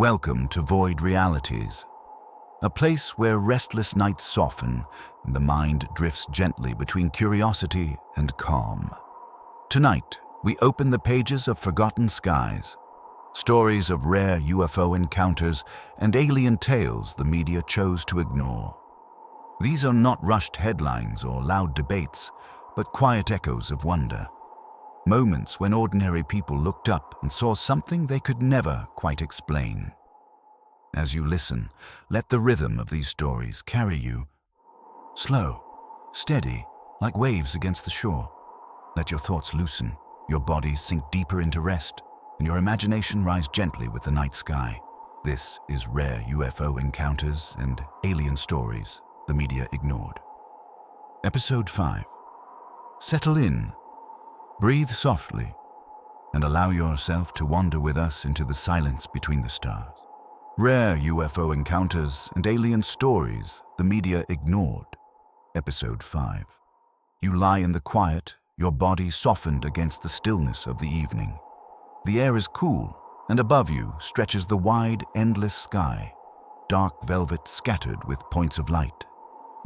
Welcome to Void Realities, a place where restless nights soften and the mind drifts gently between curiosity and calm. Tonight, we open the pages of Forgotten Skies, stories of rare UFO encounters and alien tales the media chose to ignore. These are not rushed headlines or loud debates, but quiet echoes of wonder. Moments when ordinary people looked up and saw something they could never quite explain. As you listen, let the rhythm of these stories carry you. Slow, steady, like waves against the shore. Let your thoughts loosen, your body sink deeper into rest, and your imagination rise gently with the night sky. This is Rare UFO Encounters and Alien Stories the Media Ignored. Episode 5. Settle in. Breathe softly and allow yourself to wander with us into the silence between the stars. Rare UFO Encounters and Alien Stories the Media Ignored. Episode 5. You lie in the quiet, your body softened against the stillness of the evening. The air is cool, and above you stretches the wide, endless sky, dark velvet scattered with points of light.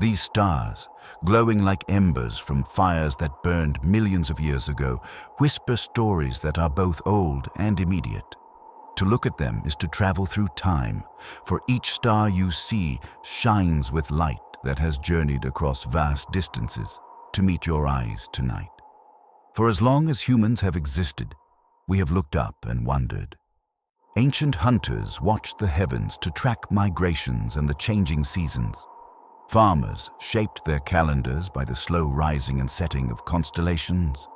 These stars, glowing like embers from fires that burned millions of years ago, whisper stories that are both old and immediate. To look at them is to travel through time, for each star you see shines with light that has journeyed across vast distances to meet your eyes tonight. For as long as humans have existed, we have looked up and wondered. Ancient hunters watched the heavens to track migrations and the changing seasons. Farmers shaped their calendars by the slow rising and setting of constellations.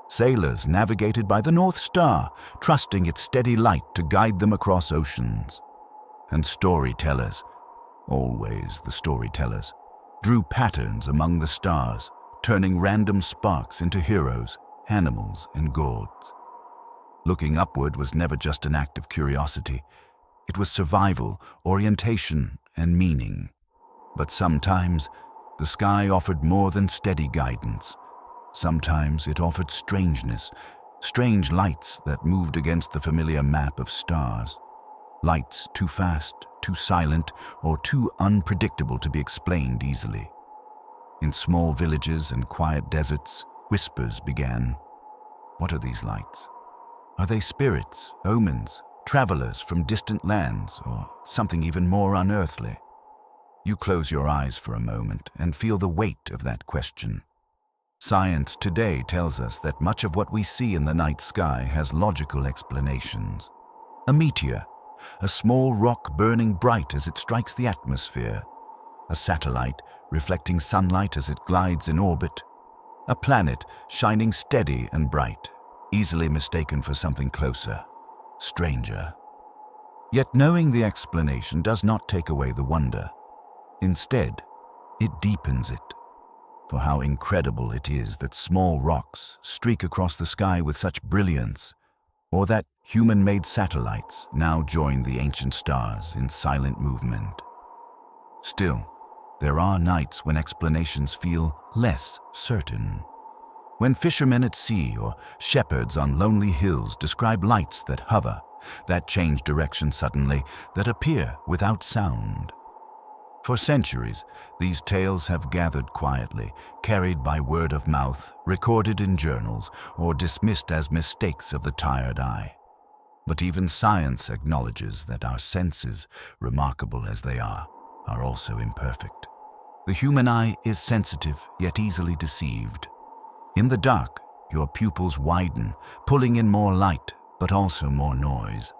Sailors navigated by the North Star, trusting its steady light to guide them across oceans. And storytellers, always the storytellers, drew patterns among the stars, turning random sparks into heroes, animals, and gods. Looking upward was never just an act of curiosity. It was survival, orientation, and meaning. But sometimes, the sky offered more than steady guidance. Sometimes it offered strangeness, strange lights that moved against the familiar map of stars. Lights too fast, too silent, or too unpredictable to be explained easily. In small villages and quiet deserts, whispers began. What are these lights? Are they spirits, omens, travelers from distant lands, or something even more unearthly? You close your eyes for a moment and feel the weight of that question. Science today tells us that much of what we see in the night sky has logical explanations. A meteor, a small rock burning bright as it strikes the atmosphere. A satellite reflecting sunlight as it glides in orbit. A planet shining steady and bright, easily mistaken for something closer, stranger. Yet knowing the explanation does not take away the wonder. Instead, it deepens it. For how incredible it is that small rocks streak across the sky with such brilliance, or that human-made satellites now join the ancient stars in silent movement. Still, there are nights when explanations feel less certain. When fishermen at sea or shepherds on lonely hills describe lights that hover, that change direction suddenly, that appear without sound. For centuries, these tales have gathered quietly, carried by word of mouth, recorded in journals, or dismissed as mistakes of the tired eye. But even science acknowledges that our senses, remarkable as they are also imperfect. The human eye is sensitive, yet easily deceived. In the dark, your pupils widen, pulling in more light, but also more noise.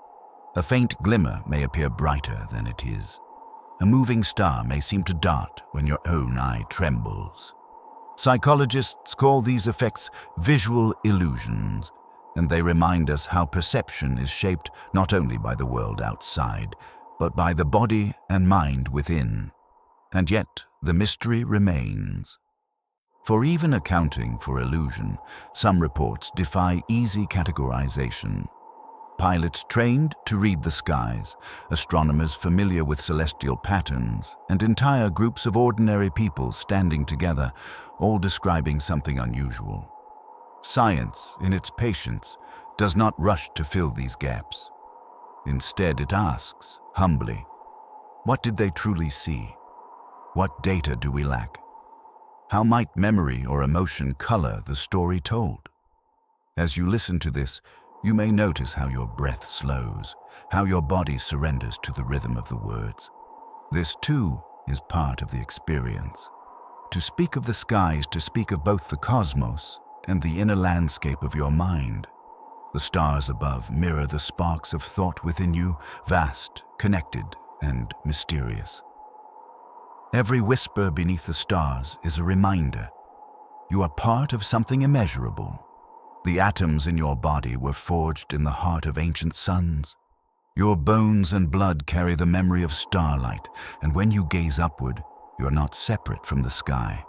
A faint glimmer may appear brighter than it is. A moving star may seem to dart when your own eye trembles. Psychologists call these effects visual illusions, and they remind us how perception is shaped not only by the world outside, but by the body and mind within. And yet, the mystery remains. For even accounting for illusion, some reports defy easy categorization. Pilots trained to read the skies, astronomers familiar with celestial patterns, and entire groups of ordinary people standing together, all describing something unusual. Science, in its patience, does not rush to fill these gaps. Instead, it asks, humbly, what did they truly see? What data do we lack? How might memory or emotion color the story told? As you listen to this, you may notice how your breath slows, how your body surrenders to the rhythm of the words. This, too, is part of the experience. To speak of the sky is to speak of both the cosmos and the inner landscape of your mind. The stars above mirror the sparks of thought within you, vast, connected, and mysterious. Every whisper beneath the stars is a reminder. You are part of something immeasurable. The atoms in your body were forged in the heart of ancient suns. Your bones and blood carry the memory of starlight, and when you gaze upward, you are not separate from the sky.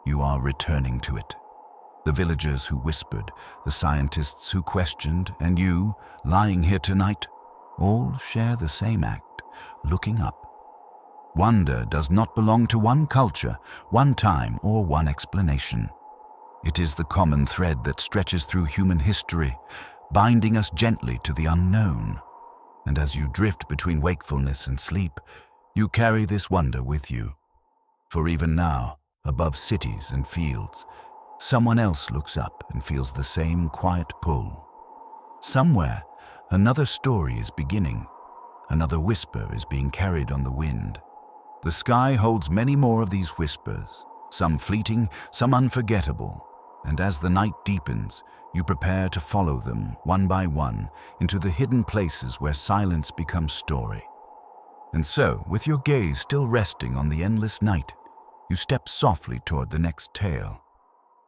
You are returning to it. The villagers who whispered, the scientists who questioned, and you, lying here tonight, all share the same act, looking up. Wonder does not belong to one culture, one time, or one explanation. It is the common thread that stretches through human history, binding us gently to the unknown. And as you drift between wakefulness and sleep, you carry this wonder with you. For even now, above cities and fields, someone else looks up and feels the same quiet pull. Somewhere, another story is beginning. Another whisper is being carried on the wind. The sky holds many more of these whispers, some fleeting, some unforgettable. And as the night deepens, you prepare to follow them, one by one, into the hidden places where silence becomes story. And so, with your gaze still resting on the endless night, you step softly toward the next tale.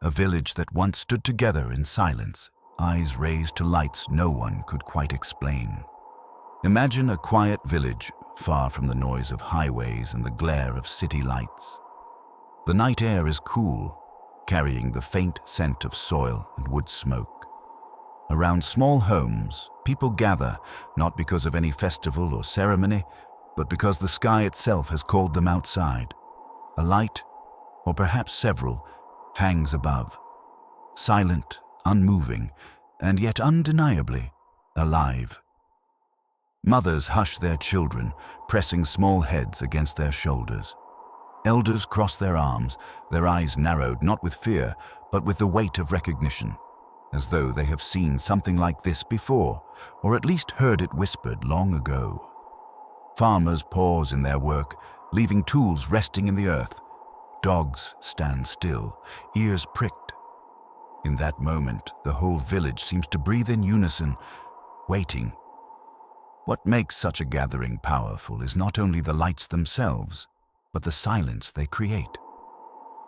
A village that once stood together in silence, eyes raised to lights no one could quite explain. Imagine a quiet village, far from the noise of highways and the glare of city lights. The night air is cool, carrying the faint scent of soil and wood smoke. Around small homes, people gather, not because of any festival or ceremony, but because the sky itself has called them outside. A light, or perhaps several, hangs above, silent, unmoving, and yet undeniably alive. Mothers hush their children, pressing small heads against their shoulders. Elders cross their arms, their eyes narrowed not with fear, but with the weight of recognition, as though they have seen something like this before, or at least heard it whispered long ago. Farmers pause in their work, leaving tools resting in the earth. Dogs stand still, ears pricked. In that moment, the whole village seems to breathe in unison, waiting. What makes such a gathering powerful is not only the lights themselves, but the silence they create.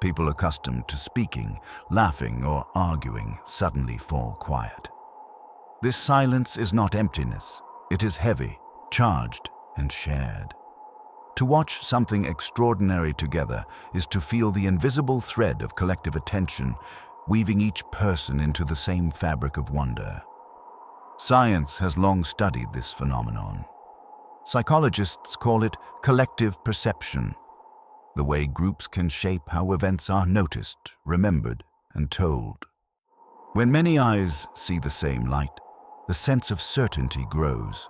People accustomed to speaking, laughing, or arguing suddenly fall quiet. This silence is not emptiness. It is heavy, charged, and shared. To watch something extraordinary together is to feel the invisible thread of collective attention, weaving each person into the same fabric of wonder. Science has long studied this phenomenon. Psychologists call it collective perception, the way groups can shape how events are noticed, remembered, and told. When many eyes see the same light, the sense of certainty grows.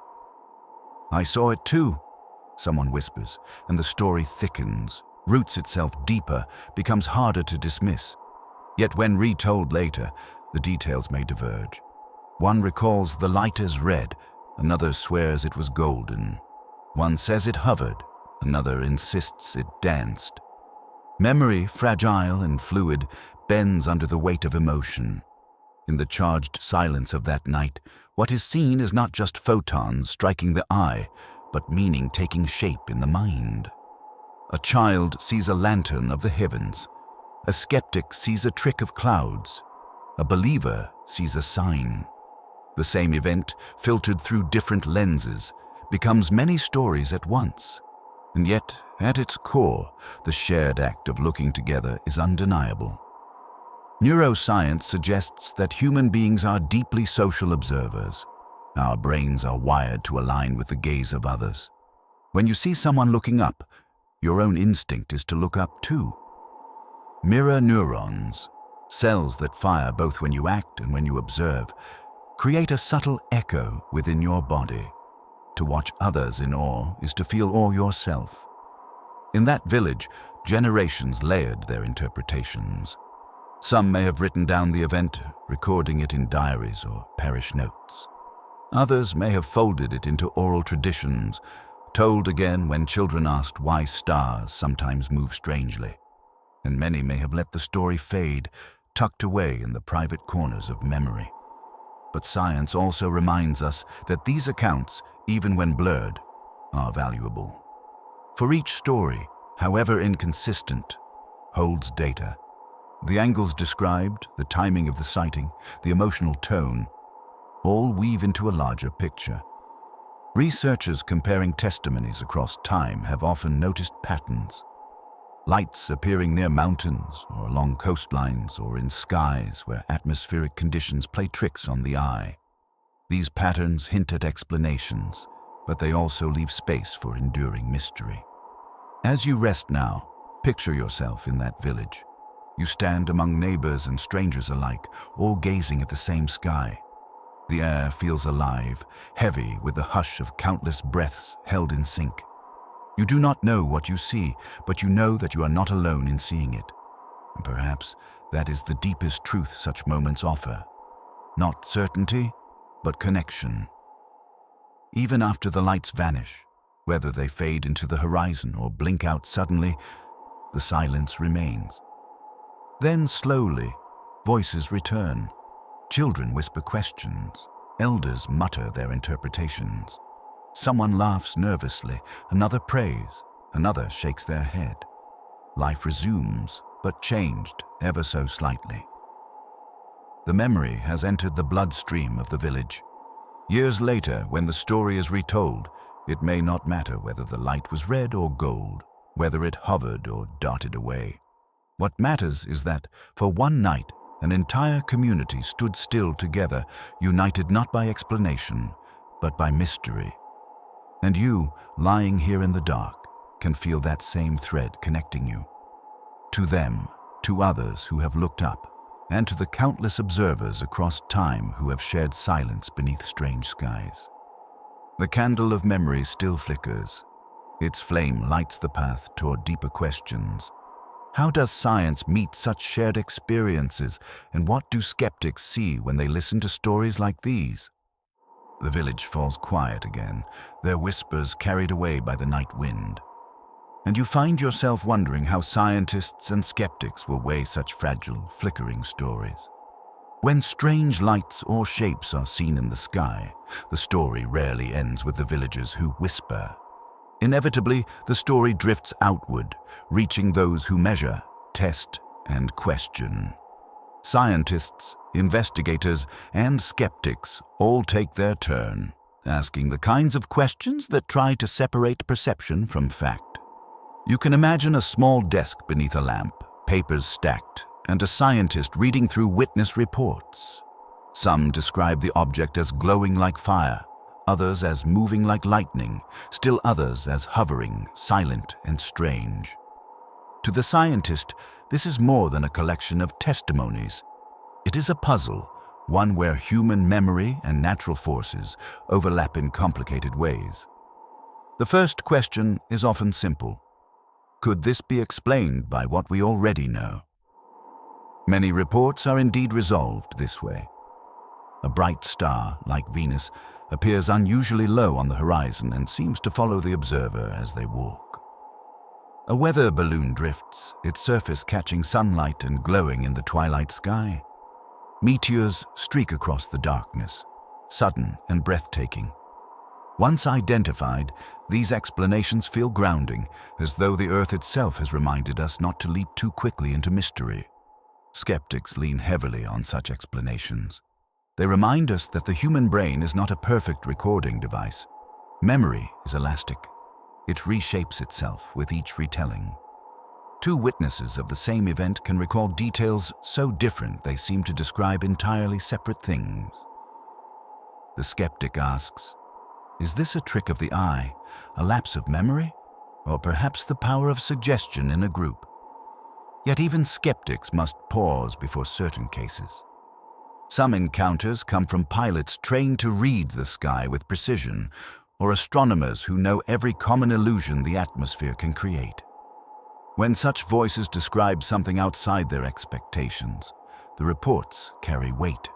"I saw it too," someone whispers, and the story thickens, roots itself deeper, becomes harder to dismiss. Yet when retold later, the details may diverge. One recalls the light as red, another swears it was golden. One says it hovered, another insists it danced. Memory, fragile and fluid, bends under the weight of emotion. In the charged silence of that night, what is seen is not just photons striking the eye, but meaning taking shape in the mind. A child sees a lantern of the heavens. A skeptic sees a trick of clouds. A believer sees a sign. The same event, filtered through different lenses, becomes many stories at once. And yet, at its core, the shared act of looking together is undeniable. Neuroscience suggests that human beings are deeply social observers. Our brains are wired to align with the gaze of others. When you see someone looking up, your own instinct is to look up too. Mirror neurons, cells that fire both when you act and when you observe, create a subtle echo within your body. To watch others in awe is to feel awe yourself. In that village, generations layered their interpretations. Some may have written down the event, recording it in diaries or parish notes. Others may have folded it into oral traditions, told again when children asked why stars sometimes move strangely. And many may have let the story fade, tucked away in the private corners of memory. But science also reminds us that these accounts, even when blurred, are valuable. For each story, however inconsistent, holds data. The angles described, the timing of the sighting, the emotional tone, all weave into a larger picture. Researchers comparing testimonies across time have often noticed patterns. Lights appearing near mountains or along coastlines or in skies where atmospheric conditions play tricks on the eye. These patterns hint at explanations, but they also leave space for enduring mystery. As you rest now, picture yourself in that village. You stand among neighbors and strangers alike, all gazing at the same sky. The air feels alive, heavy with the hush of countless breaths held in sync. You do not know what you see, but you know that you are not alone in seeing it. And perhaps that is the deepest truth such moments offer. Not certainty, but connection. Even after the lights vanish, whether they fade into the horizon or blink out suddenly, the silence remains. Then slowly, voices return. Children whisper questions. Elders mutter their interpretations. Someone laughs nervously, another prays, another shakes their head. Life resumes, but changed ever so slightly. The memory has entered the bloodstream of the village. Years later, when the story is retold, it may not matter whether the light was red or gold, whether it hovered or darted away. What matters is that, for one night, an entire community stood still together, united not by explanation, but by mystery. And you, lying here in the dark, can feel that same thread connecting you. To them, to others who have looked up, and to the countless observers across time who have shared silence beneath strange skies. The candle of memory still flickers. Its flame lights the path toward deeper questions. How does science meet such shared experiences, and what do skeptics see when they listen to stories like these? The village falls quiet again, their whispers carried away by the night wind. And you find yourself wondering how scientists and skeptics will weigh such fragile, flickering stories. When strange lights or shapes are seen in the sky, the story rarely ends with the villagers who whisper. Inevitably, the story drifts outward, reaching those who measure, test, and question. Scientists, investigators, and skeptics all take their turn, asking the kinds of questions that try to separate perception from fact. You can imagine a small desk beneath a lamp, papers stacked, and a scientist reading through witness reports. Some describe the object as glowing like fire, others as moving like lightning, still others as hovering, silent, and strange. To the scientist, this is more than a collection of testimonies. It is a puzzle, one where human memory and natural forces overlap in complicated ways. The first question is often simple. Could this be explained by what we already know? Many reports are indeed resolved this way. A bright star, like Venus, appears unusually low on the horizon and seems to follow the observer as they walk. A weather balloon drifts, its surface catching sunlight and glowing in the twilight sky. Meteors streak across the darkness, sudden and breathtaking. Once identified, these explanations feel grounding, as though the Earth itself has reminded us not to leap too quickly into mystery. Skeptics lean heavily on such explanations. They remind us that the human brain is not a perfect recording device. Memory is elastic. It reshapes itself with each retelling. Two witnesses of the same event can recall details so different they seem to describe entirely separate things. The skeptic asks, is this a trick of the eye, a lapse of memory, or perhaps the power of suggestion in a group? Yet even skeptics must pause before certain cases. Some encounters come from pilots trained to read the sky with precision, or astronomers who know every common illusion the atmosphere can create. When such voices describe something outside their expectations, the reports carry weight.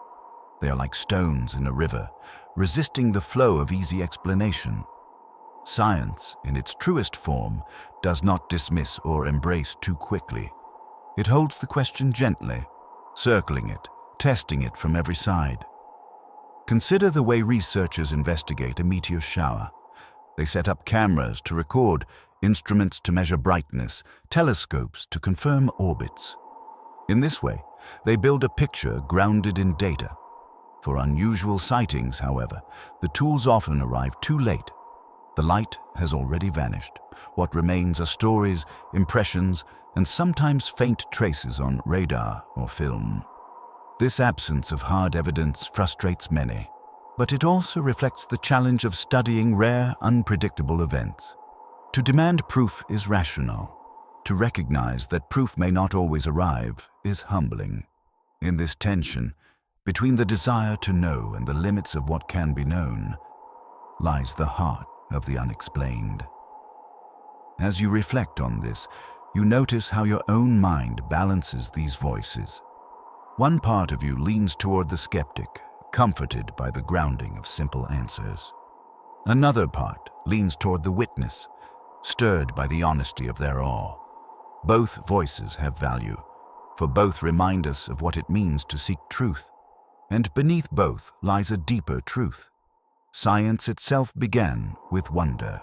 They are like stones in a river, resisting the flow of easy explanation. Science, in its truest form, does not dismiss or embrace too quickly. It holds the question gently, circling it, testing it from every side. Consider the way researchers investigate a meteor shower. They set up cameras to record, instruments to measure brightness, telescopes to confirm orbits. In this way, they build a picture grounded in data. For unusual sightings, however, the tools often arrive too late. The light has already vanished. What remains are stories, impressions, and sometimes faint traces on radar or film. This absence of hard evidence frustrates many, but it also reflects the challenge of studying rare, unpredictable events. To demand proof is rational. To recognize that proof may not always arrive is humbling. In this tension, between the desire to know and the limits of what can be known, lies the heart of the unexplained. As you reflect on this, you notice how your own mind balances these voices. One part of you leans toward the skeptic, comforted by the grounding of simple answers. Another part leans toward the witness, stirred by the honesty of their awe. Both voices have value, for both remind us of what it means to seek truth. And beneath both lies a deeper truth. Science itself began with wonder.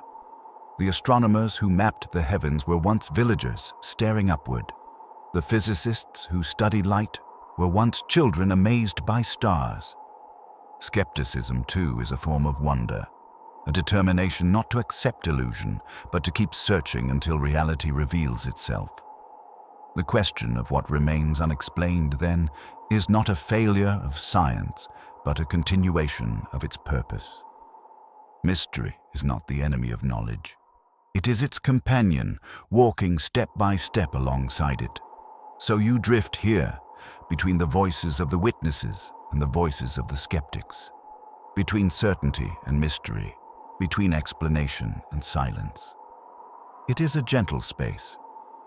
The astronomers who mapped the heavens were once villagers staring upward. The physicists who study light were once children amazed by stars. Skepticism, too, is a form of wonder, a determination not to accept illusion, but to keep searching until reality reveals itself. The question of what remains unexplained, then, is not a failure of science, but a continuation of its purpose. Mystery is not the enemy of knowledge. It is its companion, walking step by step alongside it. So you drift here, between the voices of the witnesses and the voices of the skeptics, between certainty and mystery, between explanation and silence. It is a gentle space,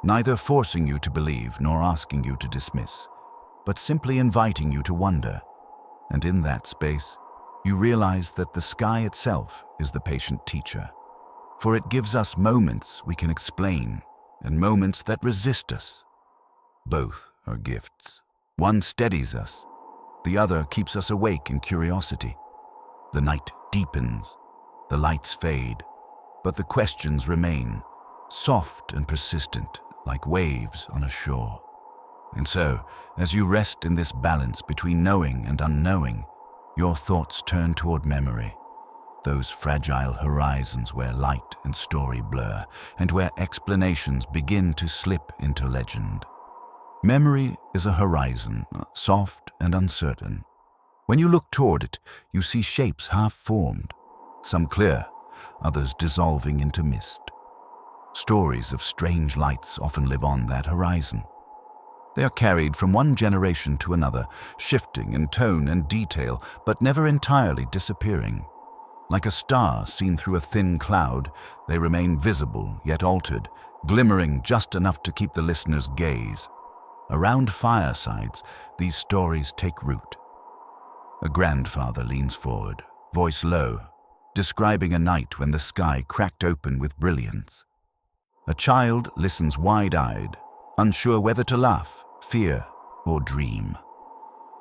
neither forcing you to believe nor asking you to dismiss, but simply inviting you to wonder. And in that space, you realize that the sky itself is the patient teacher, for it gives us moments we can explain and moments that resist us. Both are gifts. One steadies us, the other keeps us awake in curiosity. The night deepens, the lights fade, but the questions remain, soft and persistent, like waves on a shore. And so, as you rest in this balance between knowing and unknowing, your thoughts turn toward memory, those fragile horizons where light and story blur, and where explanations begin to slip into legend. Memory is a horizon, soft and uncertain. When you look toward it, you see shapes half-formed, some clear, others dissolving into mist. Stories of strange lights often live on that horizon. They are carried from one generation to another, shifting in tone and detail, but never entirely disappearing. Like a star seen through a thin cloud, they remain visible yet altered, glimmering just enough to keep the listener's gaze. Around firesides, these stories take root. A grandfather leans forward, voice low, describing a night when the sky cracked open with brilliance. A child listens wide-eyed, unsure whether to laugh, fear, or dream.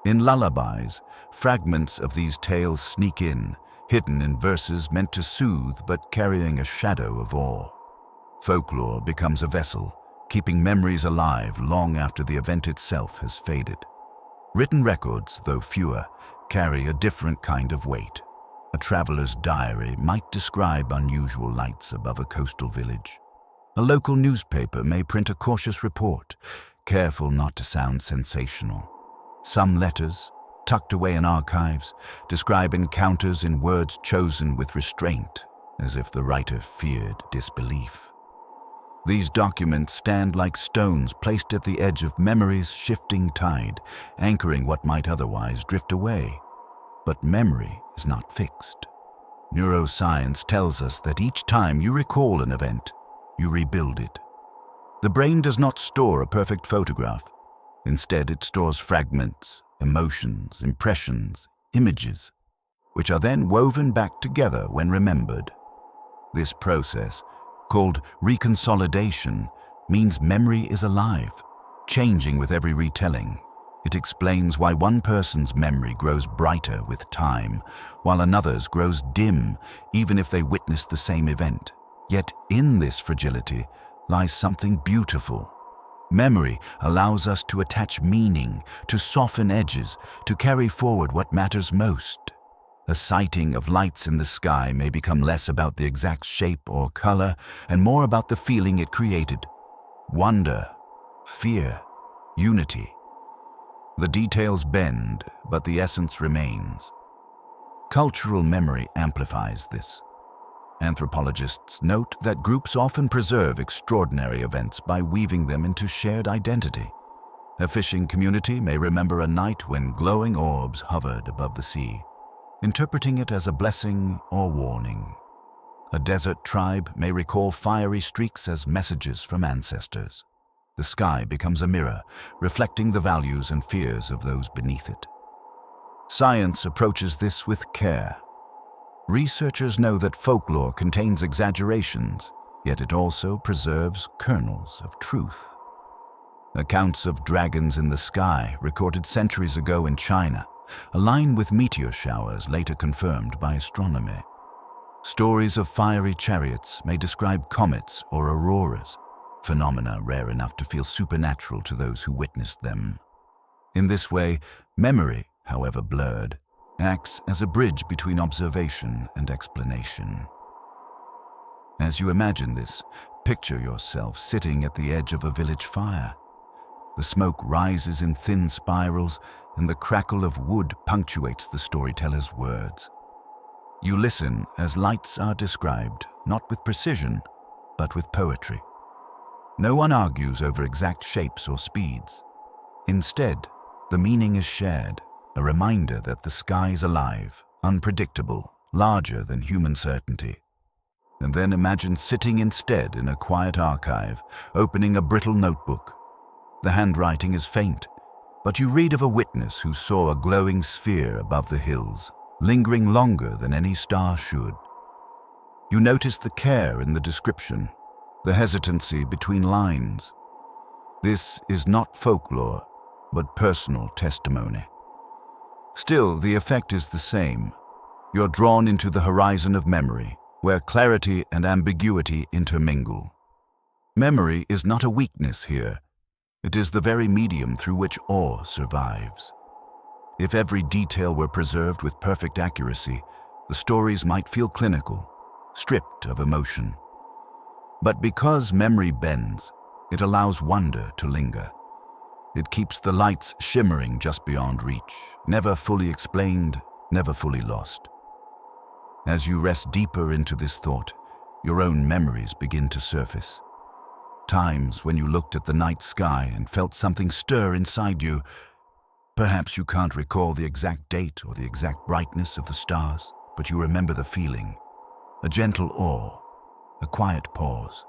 In lullabies, fragments of these tales sneak in, hidden in verses meant to soothe but carrying a shadow of awe. Folklore becomes a vessel, keeping memories alive long after the event itself has faded. Written records, though fewer, carry a different kind of weight. A traveler's diary might describe unusual lights above a coastal village. A local newspaper may print a cautious report, careful not to sound sensational. Some letters, tucked away in archives, describe encounters in words chosen with restraint, as if the writer feared disbelief. These documents stand like stones placed at the edge of memory's shifting tide, anchoring what might otherwise drift away. But memory is not fixed. Neuroscience tells us that each time you recall an event, you rebuild it. The brain does not store a perfect photograph. Instead, it stores fragments, emotions, impressions, images, which are then woven back together when remembered. This process, called reconsolidation, means memory is alive, changing with every retelling. It explains why one person's memory grows brighter with time, while another's grows dim, even if they witness the same event. Yet in this fragility lies something beautiful. Memory allows us to attach meaning, to soften edges, to carry forward what matters most. A sighting of lights in the sky may become less about the exact shape or color and more about the feeling it created. Wonder, fear, unity. The details bend, but the essence remains. Cultural memory amplifies this. Anthropologists note that groups often preserve extraordinary events by weaving them into shared identity. A fishing community may remember a night when glowing orbs hovered above the sea, interpreting it as a blessing or warning. A desert tribe may recall fiery streaks as messages from ancestors. The sky becomes a mirror, reflecting the values and fears of those beneath it. Science approaches this with care. Researchers know that folklore contains exaggerations, yet it also preserves kernels of truth. Accounts of dragons in the sky, recorded centuries ago in China, align with meteor showers later confirmed by astronomy. Stories of fiery chariots may describe comets or auroras, phenomena rare enough to feel supernatural to those who witnessed them. In this way, memory, however blurred, acts as a bridge between observation and explanation. As you imagine this, picture yourself sitting at the edge of a village fire. The smoke rises in thin spirals, and the crackle of wood punctuates the storyteller's words. You listen as lights are described, not with precision, but with poetry. No one argues over exact shapes or speeds. Instead, the meaning is shared, a reminder that the sky is alive, unpredictable, larger than human certainty. And then imagine sitting instead in a quiet archive, opening a brittle notebook. The handwriting is faint, but you read of a witness who saw a glowing sphere above the hills, lingering longer than any star should. You notice the care in the description, the hesitancy between lines. This is not folklore, but personal testimony. Still, the effect is the same. You're drawn into the horizon of memory, where clarity and ambiguity intermingle. Memory is not a weakness here. It is the very medium through which awe survives. If every detail were preserved with perfect accuracy, the stories might feel clinical, stripped of emotion. But because memory bends, it allows wonder to linger. It keeps the lights shimmering just beyond reach, never fully explained, never fully lost. As you rest deeper into this thought, your own memories begin to surface. Times when you looked at the night sky and felt something stir inside you. Perhaps you can't recall the exact date or the exact brightness of the stars, but you remember the feeling. A gentle awe, a quiet pause.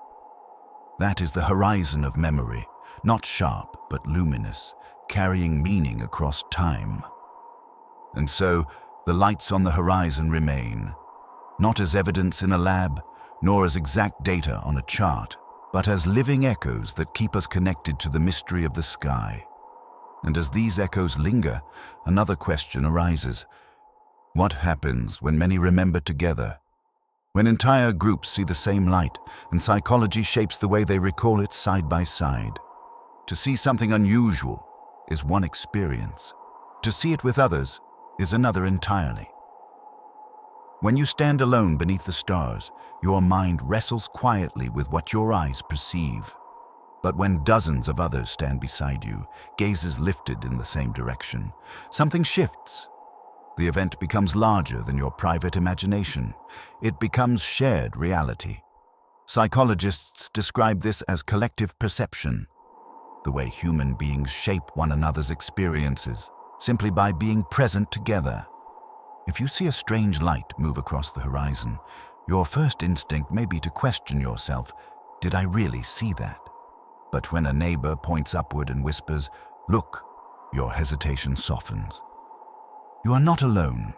That is the horizon of memory, not sharp but luminous, carrying meaning across time. And so, the lights on the horizon remain, not as evidence in a lab, nor as exact data on a chart, but as living echoes that keep us connected to the mystery of the sky. And as these echoes linger, another question arises. What happens when many remember together? When entire groups see the same light, and psychology shapes the way they recall it side by side? To see something unusual is one experience. To see it with others is another entirely. When you stand alone beneath the stars, your mind wrestles quietly with what your eyes perceive. But when dozens of others stand beside you, gazes lifted in the same direction, something shifts. The event becomes larger than your private imagination. It becomes shared reality. Psychologists describe this as collective perception, the way human beings shape one another's experiences simply by being present together. If you see a strange light move across the horizon, your first instinct may be to question yourself, did I really see that? But when a neighbor points upward and whispers, look, your hesitation softens. You are not alone.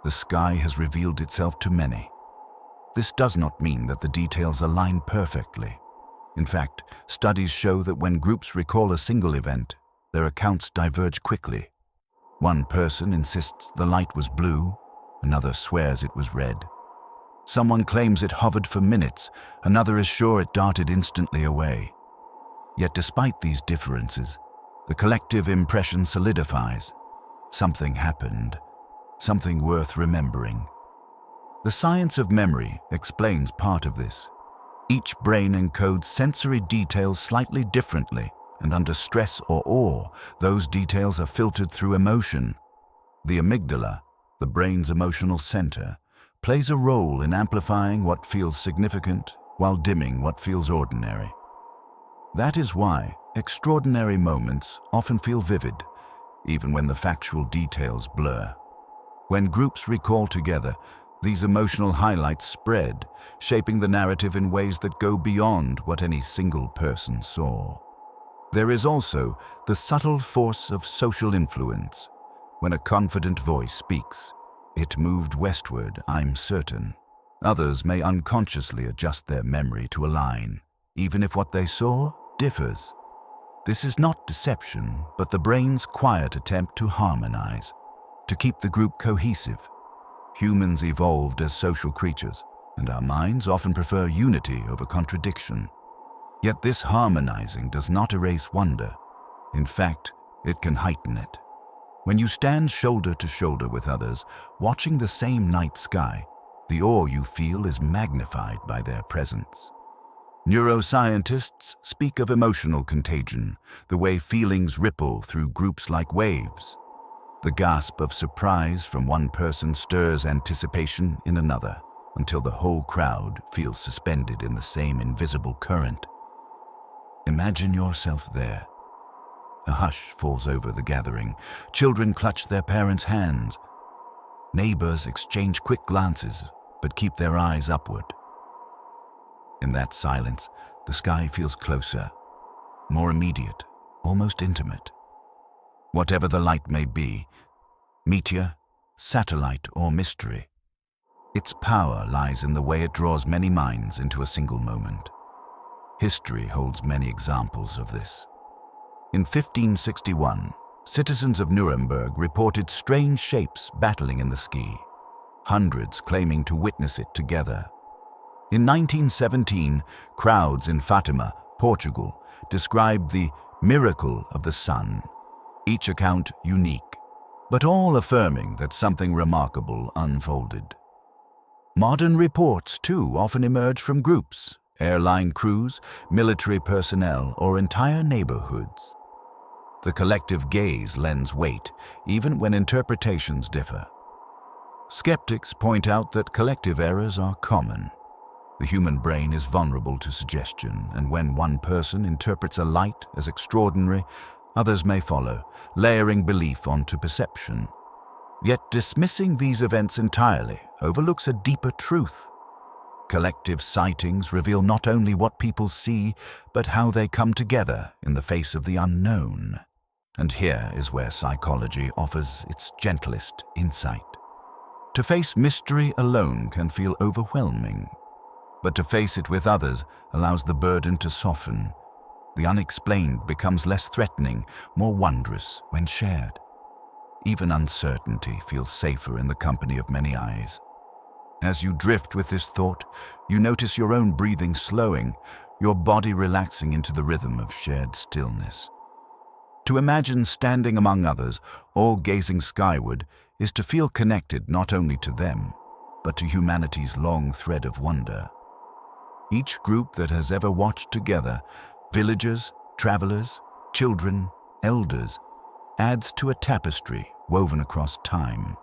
The sky has revealed itself to many. This does not mean that the details align perfectly. In fact, studies show that when groups recall a single event, their accounts diverge quickly. One person insists the light was blue, another swears it was red. Someone claims it hovered for minutes, another is sure it darted instantly away. Yet despite these differences, the collective impression solidifies. Something happened, something worth remembering. The science of memory explains part of this. Each brain encodes sensory details slightly differently, and under stress or awe, those details are filtered through emotion. The amygdala, the brain's emotional center, plays a role in amplifying what feels significant while dimming what feels ordinary. That is why extraordinary moments often feel vivid, even when the factual details blur. When groups recall together, these emotional highlights spread, shaping the narrative in ways that go beyond what any single person saw. There is also the subtle force of social influence. When a confident voice speaks, it moved westward, I'm certain. Others may unconsciously adjust their memory to align, even if what they saw differs. This is not deception, but the brain's quiet attempt to harmonize, to keep the group cohesive. Humans evolved as social creatures, and our minds often prefer unity over contradiction. Yet this harmonizing does not erase wonder. In fact, it can heighten it. When you stand shoulder to shoulder with others, watching the same night sky, the awe you feel is magnified by their presence. Neuroscientists speak of emotional contagion, the way feelings ripple through groups like waves. The gasp of surprise from one person stirs anticipation in another, until the whole crowd feels suspended in the same invisible current. Imagine yourself there. A hush falls over the gathering. Children clutch their parents' hands. Neighbors exchange quick glances, but keep their eyes upward. In that silence, the sky feels closer, more immediate, almost intimate. Whatever the light may be, meteor, satellite, or mystery, its power lies in the way it draws many minds into a single moment. History holds many examples of this. In 1561, citizens of Nuremberg reported strange shapes battling in the sky, hundreds claiming to witness it together. In 1917, crowds in Fatima, Portugal, described the miracle of the sun, each account unique, but all affirming that something remarkable unfolded. Modern reports, too, often emerge from groups, airline crews, military personnel, or entire neighborhoods. The collective gaze lends weight, even when interpretations differ. Skeptics point out that collective errors are common. The human brain is vulnerable to suggestion, and when one person interprets a light as extraordinary, others may follow, layering belief onto perception. Yet dismissing these events entirely overlooks a deeper truth. Collective sightings reveal not only what people see, but how they come together in the face of the unknown. And here is where psychology offers its gentlest insight. To face mystery alone can feel overwhelming, but to face it with others allows the burden to soften. The unexplained becomes less threatening, more wondrous when shared. Even uncertainty feels safer in the company of many eyes. As you drift with this thought, you notice your own breathing slowing, your body relaxing into the rhythm of shared stillness. To imagine standing among others, all gazing skyward, is to feel connected not only to them, but to humanity's long thread of wonder. Each group that has ever watched together, villagers, travelers, children, elders, adds to a tapestry woven across time.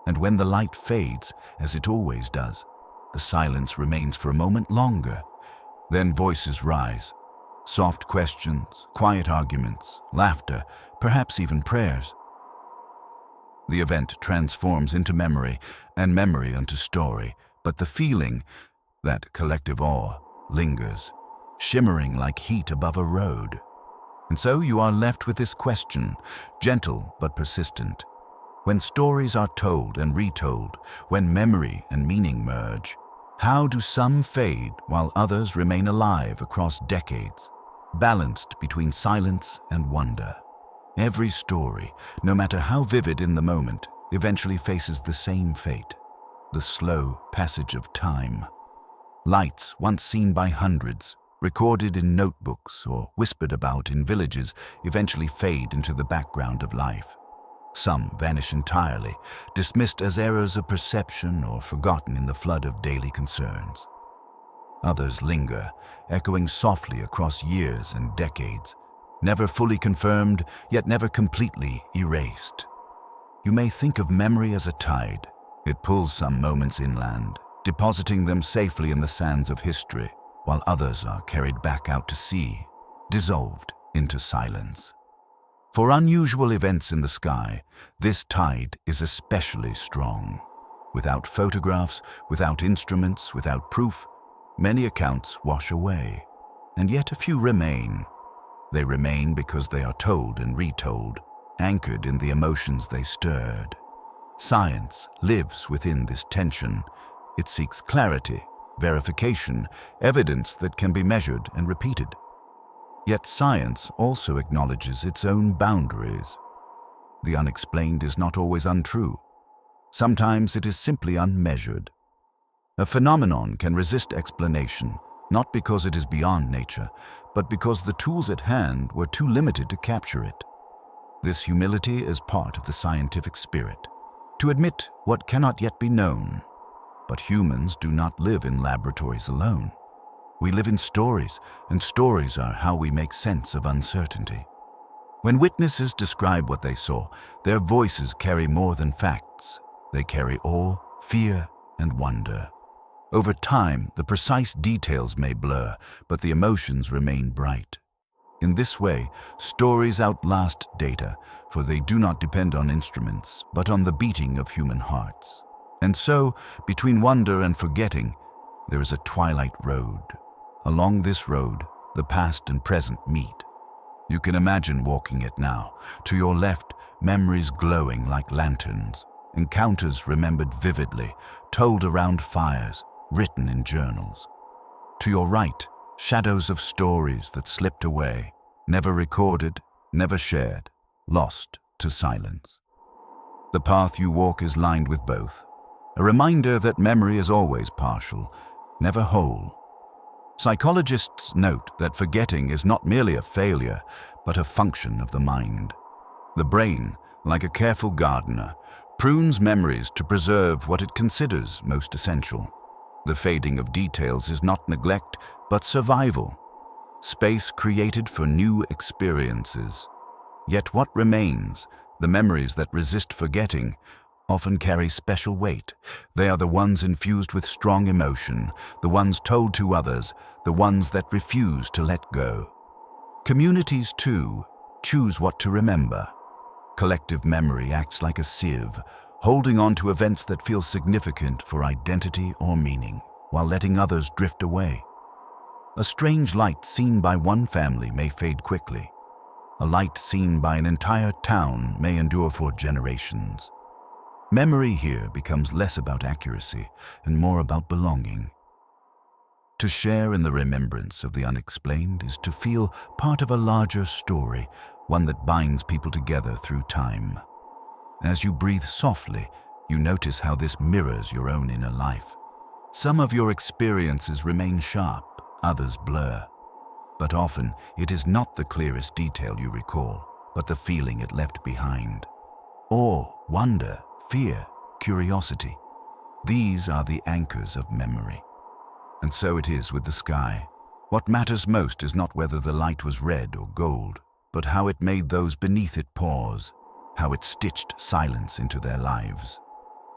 And when the light fades, as it always does, the silence remains for a moment longer. Then voices rise. Soft questions, quiet arguments, laughter, perhaps even prayers. The event transforms into memory, and memory into story, but the feeling, that collective awe, lingers, shimmering like heat above a road. And so you are left with this question, gentle but persistent. When stories are told and retold, when memory and meaning merge, how do some fade while others remain alive across decades, balanced between silence and wonder? Every story, no matter how vivid in the moment, eventually faces the same fate, the slow passage of time. Lights once seen by hundreds, recorded in notebooks or whispered about in villages, eventually fade into the background of life. Some vanish entirely, dismissed as errors of perception or forgotten in the flood of daily concerns. Others linger, echoing softly across years and decades, never fully confirmed, yet never completely erased. You may think of memory as a tide. It pulls some moments inland, depositing them safely in the sands of history, while others are carried back out to sea, dissolved into silence. For unusual events in the sky, this tide is especially strong. Without photographs, without instruments, without proof, many accounts wash away, and yet a few remain. They remain because they are told and retold, anchored in the emotions they stirred. Science lives within this tension. It seeks clarity, verification, evidence that can be measured and repeated. Yet science also acknowledges its own boundaries. The unexplained is not always untrue. Sometimes it is simply unmeasured. A phenomenon can resist explanation, not because it is beyond nature, but because the tools at hand were too limited to capture it. This humility is part of the scientific spirit, to admit what cannot yet be known. But humans do not live in laboratories alone. We live in stories, and stories are how we make sense of uncertainty. When witnesses describe what they saw, their voices carry more than facts. They carry awe, fear, and wonder. Over time, the precise details may blur, but the emotions remain bright. In this way, stories outlast data, for they do not depend on instruments, but on the beating of human hearts. And so, between wonder and forgetting, there is a twilight road. Along this road, the past and present meet. You can imagine walking it now. To your left, memories glowing like lanterns, encounters remembered vividly, told around fires, written in journals. To your right, shadows of stories that slipped away, never recorded, never shared, lost to silence. The path you walk is lined with both, a reminder that memory is always partial, never whole. Psychologists note that forgetting is not merely a failure, but a function of the mind. The brain, like a careful gardener, prunes memories to preserve what it considers most essential. The fading of details is not neglect, but survival. Space created for new experiences. Yet what remains, the memories that resist forgetting, often carry special weight. They are the ones infused with strong emotion, the ones told to others, the ones that refuse to let go. Communities, too, choose what to remember. Collective memory acts like a sieve, holding on to events that feel significant for identity or meaning, while letting others drift away. A strange light seen by one family may fade quickly. A light seen by an entire town may endure for generations. Memory here becomes less about accuracy and more about belonging. To share in the remembrance of the unexplained is to feel part of a larger story, one that binds people together through time. As you breathe softly, you notice how this mirrors your own inner life. Some of your experiences remain sharp, others blur. But often, it is not the clearest detail you recall, but the feeling it left behind. Awe, wonder, fear, curiosity. These are the anchors of memory. And so it is with the sky. What matters most is not whether the light was red or gold, but how it made those beneath it pause, how it stitched silence into their lives.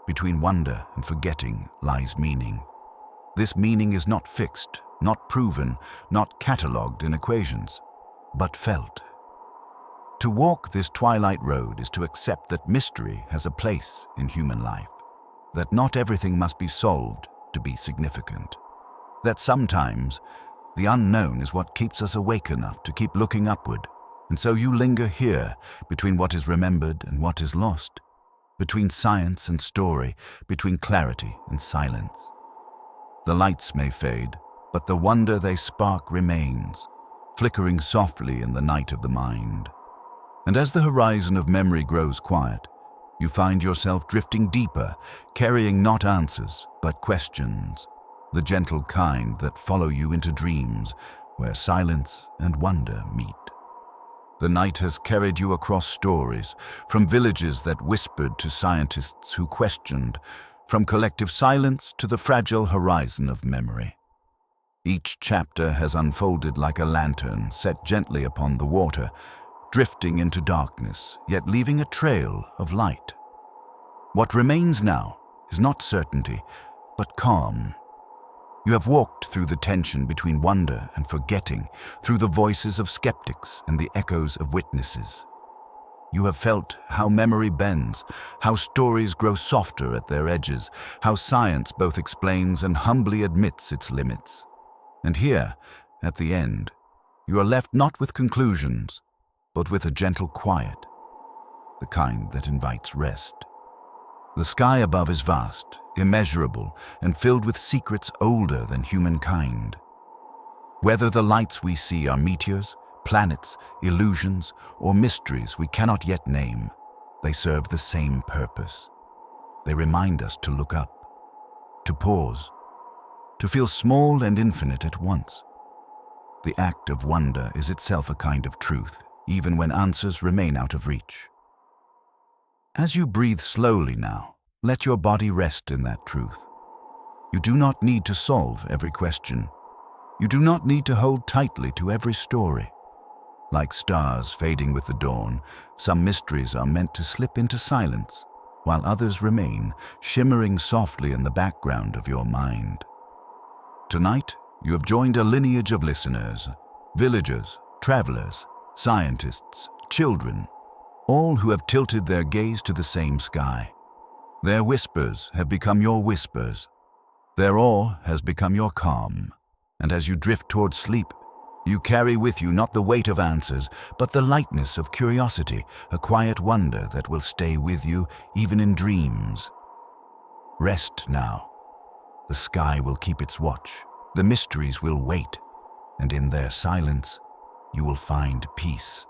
Between wonder and forgetting lies meaning. This meaning is not fixed, not proven, not catalogued in equations, but felt. To walk this twilight road is to accept that mystery has a place in human life, that not everything must be solved to be significant, that sometimes the unknown is what keeps us awake enough to keep looking upward, and so you linger here between what is remembered and what is lost, between science and story, between clarity and silence. The lights may fade, but the wonder they spark remains, flickering softly in the night of the mind. And as the horizon of memory grows quiet, you find yourself drifting deeper, carrying not answers, but questions, the gentle kind that follow you into dreams where silence and wonder meet. The night has carried you across stories, from villages that whispered to scientists who questioned, from collective silence to the fragile horizon of memory. Each chapter has unfolded like a lantern set gently upon the water, drifting into darkness, yet leaving a trail of light. What remains now is not certainty, but calm. You have walked through the tension between wonder and forgetting, through the voices of skeptics and the echoes of witnesses. You have felt how memory bends, how stories grow softer at their edges, how science both explains and humbly admits its limits. And here, at the end, you are left not with conclusions, but with a gentle quiet, the kind that invites rest. The sky above is vast, immeasurable, and filled with secrets older than humankind. Whether the lights we see are meteors, planets, illusions, or mysteries we cannot yet name, they serve the same purpose. They remind us to look up, to pause, to feel small and infinite at once. The act of wonder is itself a kind of truth, even when answers remain out of reach. As you breathe slowly now, let your body rest in that truth. You do not need to solve every question. You do not need to hold tightly to every story. Like stars fading with the dawn, some mysteries are meant to slip into silence, while others remain, shimmering softly in the background of your mind. Tonight, you have joined a lineage of listeners, villagers, travelers, scientists, children, all who have tilted their gaze to the same sky. Their whispers have become your whispers. Their awe has become your calm. And as you drift towards sleep, you carry with you not the weight of answers, but the lightness of curiosity, a quiet wonder that will stay with you even in dreams. Rest now. The sky will keep its watch. The mysteries will wait. And in their silence, you will find peace.